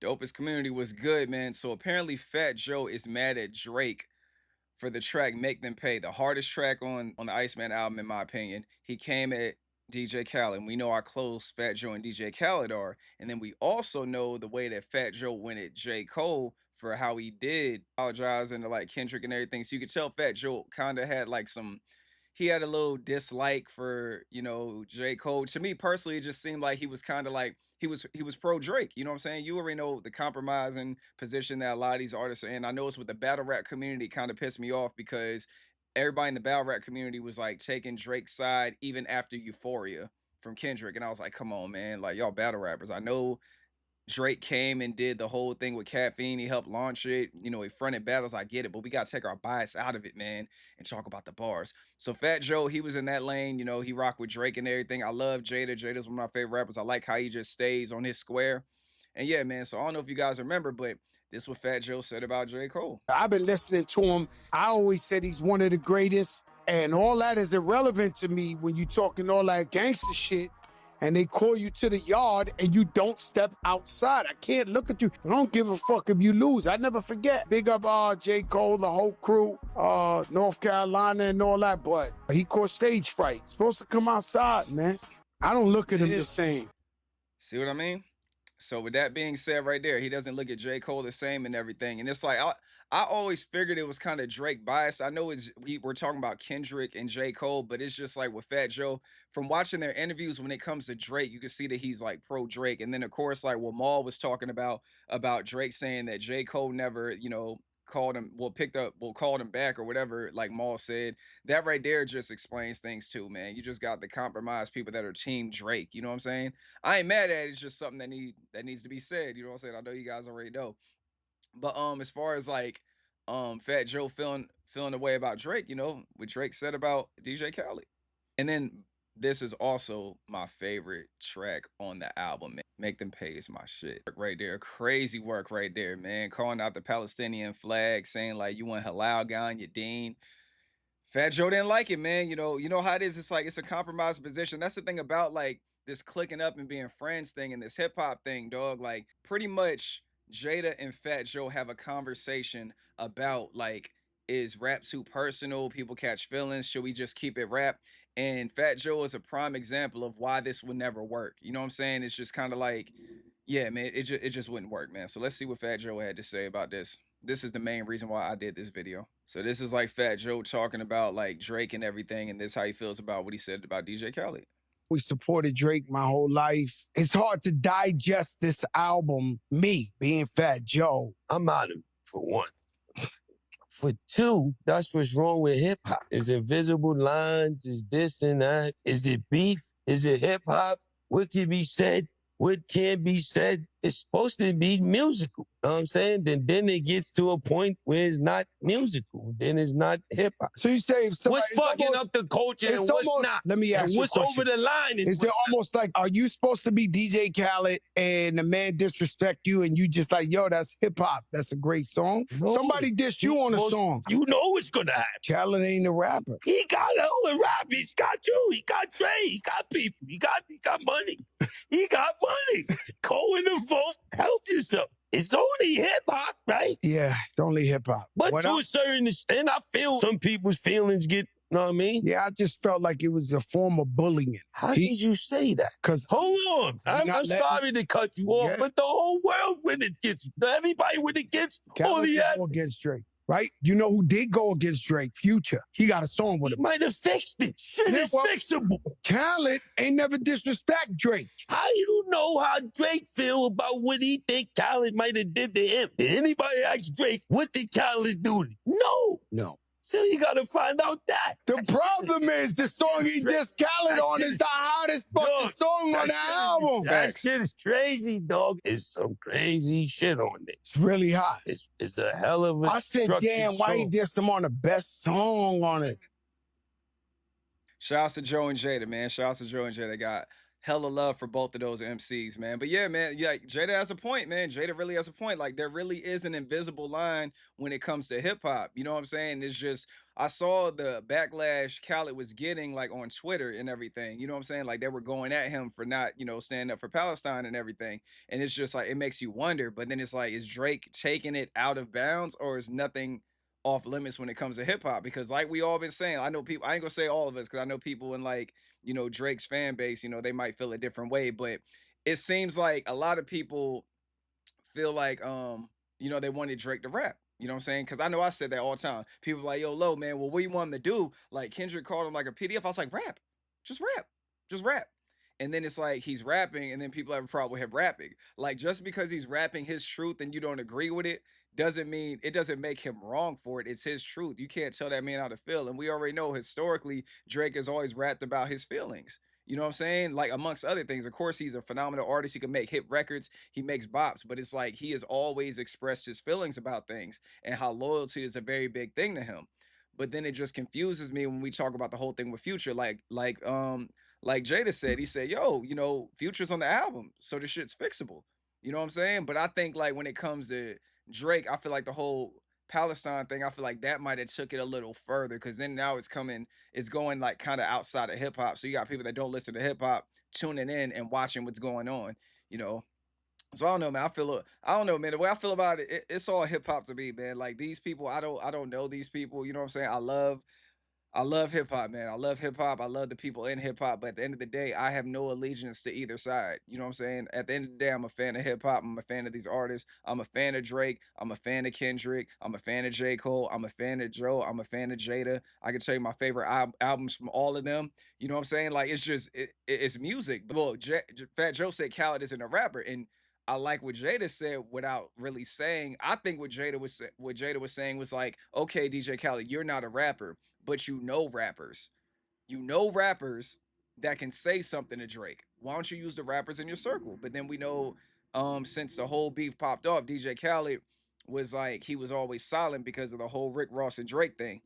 Dopest community was good, man. So apparently Fat Joe is mad at Drake for the track Make Them Pay, the hardest track on the Iceman album, in my opinion. He came at DJ Khaled. And we know how close Fat Joe and DJ Khaled are. And then we also know the way that Fat Joe went at J. Cole for how he did apologizing to like Kendrick and everything. So you could tell Fat Joe kind of had like he had a little dislike for, J. Cole. To me personally, it just seemed like he was kind of like he was pro Drake. You know what I'm saying? You already know the compromising position that a lot of these artists are in. I know it's with the battle rap community kind of pissed me off because everybody in the battle rap community was like taking Drake's side even after Euphoria from Kendrick. And I was like, come on, man. Like, y'all battle rappers. I know Drake came and did the whole thing with Caffeine. He helped launch it. He fronted battles. I get it, but we got to take our bias out of it, man, and talk about the bars. So Fat Joe, he was in that lane. He rocked with Drake and everything. I love Jada. Jada's one of my favorite rappers. I like how he just stays on his square. And yeah, man, so I don't know if you guys remember, but this is what Fat Joe said about J. Cole. I've been listening to him. I always said he's one of the greatest, and all that is irrelevant to me when you talking all that gangster shit and they call you to the yard and you don't step outside. I can't look at you. I don't give a fuck if you lose. I never forget. Big up J. Cole, the whole crew, North Carolina and all that, but he caught stage fright. Supposed to come outside, man. I don't look at him the same. See what I mean? So with that being said right there, he doesn't look at J. Cole the same and everything. And it's like, I always figured it was kind of Drake biased. I know we're talking about Kendrick and J. Cole, but it's just like with Fat Joe, from watching their interviews when it comes to Drake, you can see that he's like pro Drake. And then of course, like what Maul was talking about Drake saying that J. Cole never, called him, called him back or whatever, like Maul said. That right there just explains things too, man. You just got the compromised people that are team Drake. You know what I'm saying? I ain't mad at it. It's just something that needs to be said. You know what I'm saying? I know you guys already know. But as far as like Fat Joe feeling the way about Drake, what Drake said about DJ Khaled. And then this is also my favorite track on the album, man. Make Them Pay is my shit. Right there. Crazy work right there, man. Calling out the Palestinian flag, saying like you want halal guy on your dean. Fat Joe didn't like it, man. You know how it is. It's like it's a compromised position. That's the thing about like this clicking up and being friends thing and this hip hop thing, dog. Like pretty much Jada and Fat Joe have a conversation about like, is rap too personal? People catch feelings. Should we just keep it rap? And Fat Joe is a prime example of why this would never work. You know what I'm saying? It's just kind of like, yeah, man, it just wouldn't work, man. So let's see what Fat Joe had to say about this. This is the main reason why I did this video. So this is like Fat Joe talking about like Drake and everything, and this how he feels about what he said about DJ Khaled. We supported Drake my whole life. It's hard to digest this album, me being Fat Joe. I'm out of it, for one. For two, that's what's wrong with hip hop. Is invisible lines? Is this and that? Is it beef? Is it hip hop? What can be said? What can't be said? It's supposed to be musical. You know what I'm saying? Then it gets to a point where it's not musical. Then it's not hip hop. So you say what's fucking up the culture and what's not? Let me ask you what's over the line is there almost like, are you supposed to be DJ Khaled and the man disrespect you and you just like, yo, that's hip hop. That's a great song. No, somebody dissed you on a song. You know what's gonna happen. Khaled ain't a rapper. He got all the rap. He's got you. He got Dre. He got people. He got money. He got money. Go in the vote. Help yourself. It's only hip hop, right? Yeah, it's only hip hop. But to a certain extent, I feel some people's feelings get, you know what I mean? Yeah, I just felt like it was a form of bullying. How did you say that? Because hold on. I'm sorry to cut you off, but the whole world went against you. Everybody went against against Drake. Right? You know who did go against Drake? Future. He got a song with him. He might have fixed it. Shit is fixable. Khaled ain't never disrespect Drake. How you know how Drake feel about what he think Khaled might have did to him? Did anybody ask Drake, what did Khaled do? No. So you gotta find out that. The problem is the song he dissed Khaled on is the hottest fucking song on the album. That shit is crazy, dog. It's some crazy shit on it. It's really hot. It's a hell of a I said, damn, why he dissed him on the best song on it? Shouts to Joe and Jada, man. Shouts to Joe and Jada. Got hella love for both of those MCs, man. But yeah, man, yeah, like, Jada has a point, man. Jada really has a point. Like there really is an invisible line when it comes to hip hop. You know what I'm saying? It's just I saw the backlash Khaled was getting like on Twitter and everything. You know what I'm saying? Like they were going at him for not, standing up for Palestine and everything. And it's just like it makes you wonder. But then it's like, is Drake taking it out of bounds or is nothing off limits when it comes to hip hop? Because like we all been saying, I know people, I ain't gonna say all of us, because I know people in like, Drake's fan base, they might feel a different way, but it seems like a lot of people feel like they wanted Drake to rap. You know what I'm saying? Because I know I said that all the time. People like, yo, Low, man, well, what you want him to do? Like Kendrick called him like a PDF. I was like, rap. Just rap. Just rap. And then it's like he's rapping, and then people have a problem with him rapping. Like just because he's rapping his truth and you don't agree with it doesn't mean it doesn't make him wrong for it. It's his truth. You can't tell that man how to feel. And we already know historically Drake has always rapped about his feelings. You know what I'm saying? Like amongst other things, of course, he's a phenomenal artist. He can make hit records. He makes bops, but it's like he has always expressed his feelings about things and how loyalty is a very big thing to him. But then it just confuses me when we talk about the whole thing with Future. Like Jada said, he said, "Yo, Future's on the album, so the shit's fixable." You know what I'm saying? But I think like when it comes to Drake, I feel like the whole Palestine thing, I feel like that might have took it a little further because then now it's going like kind of outside of hip hop. So you got people that don't listen to hip hop tuning in and watching what's going on, you know. So I don't know, man. I don't know, man. The way I feel about it, it's all hip hop to me, man. Like these people, I don't know these people. You know what I'm saying? I love hip hop, man. I love hip hop. I love the people in hip hop. But at the end of the day, I have no allegiance to either side. You know what I'm saying? At the end of the day, I'm a fan of hip hop. I'm a fan of these artists. I'm a fan of Drake. I'm a fan of Kendrick. I'm a fan of J. Cole. I'm a fan of Joe. I'm a fan of Jada. I can tell you my favorite albums from all of them. You know what I'm saying? Like it's just it's music. Well, Fat Joe said Khaled isn't a rapper, and I like what Jada said without really saying. I think what Jada was saying was like, okay, DJ Khaled, you're not a rapper, but rappers. You know rappers that can say something to Drake. Why don't you use the rappers in your circle? But then we know since the whole beef popped off, DJ Khaled was like he was always silent because of the whole Rick Ross and Drake thing.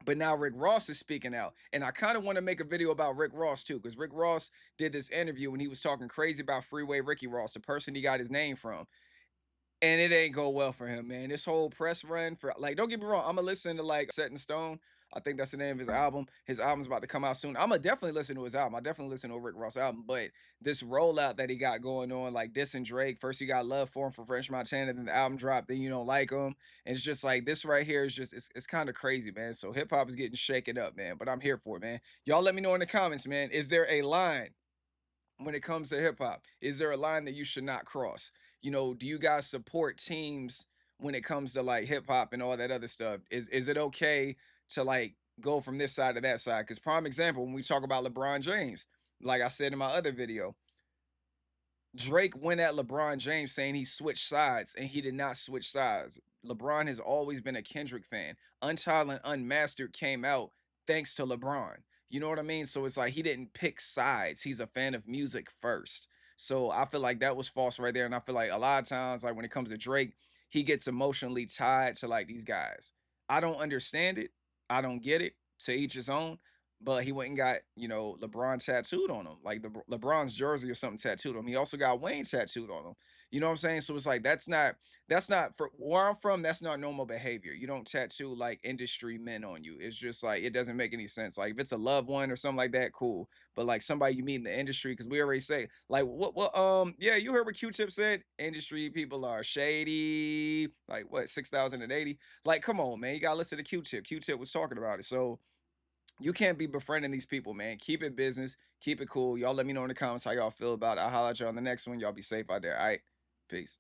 But now Rick Ross is speaking out. And I kind of want to make a video about Rick Ross too, because Rick Ross did this interview and he was talking crazy about Freeway Ricky Ross, the person he got his name from, and it ain't go well for him, man. This whole press run for like, don't get me wrong, I'm gonna listen to like Set in Stone. I think that's the name of his album. His album's about to come out soon. I'm gonna definitely listen to his album. I definitely listen to a Rick Ross album. But this rollout that he got going on, like dissing Drake. First you got love for him for French Montana, then the album dropped, then you don't like him. And it's just like this right here is just it's kind of crazy, man. So hip hop is getting shaken up, man. But I'm here for it, man. Y'all let me know in the comments, man. Is there a line when it comes to hip hop? Is there a line that you should not cross? Do you guys support teams when it comes to like hip hop and all that other stuff? Is it okay to like go from this side to that side? Because prime example, when we talk about LeBron James, like I said in my other video, Drake went at LeBron James saying he switched sides, and he did not switch sides. LeBron has always been a Kendrick fan. Untitled and Unmastered came out thanks to LeBron. You know what I mean? So it's like he didn't pick sides. He's a fan of music first. So I feel like that was false right there. And I feel like a lot of times, like when it comes to Drake, he gets emotionally tied to like these guys. I don't understand it. I don't get it. To each his own. But he went and got, LeBron tattooed on him, like the LeBron's jersey or something tattooed on him. He also got Wayne tattooed on him. You know what I'm saying? So it's like that's not for where I'm from. That's not normal behavior. You don't tattoo like industry men on you. It's just like it doesn't make any sense. Like if it's a loved one or something like that, cool. But like somebody you meet in the industry, because we already say like yeah, you heard what Q-Tip said. Industry people are shady. Like what 6,080? Like come on, man, you gotta listen to Q-Tip. Q-Tip was talking about it. So you can't be befriending these people, man. Keep it business. Keep it cool. Y'all let me know in the comments how y'all feel about it. I'll holler at y'all on the next one. Y'all be safe out there. All right. Peace.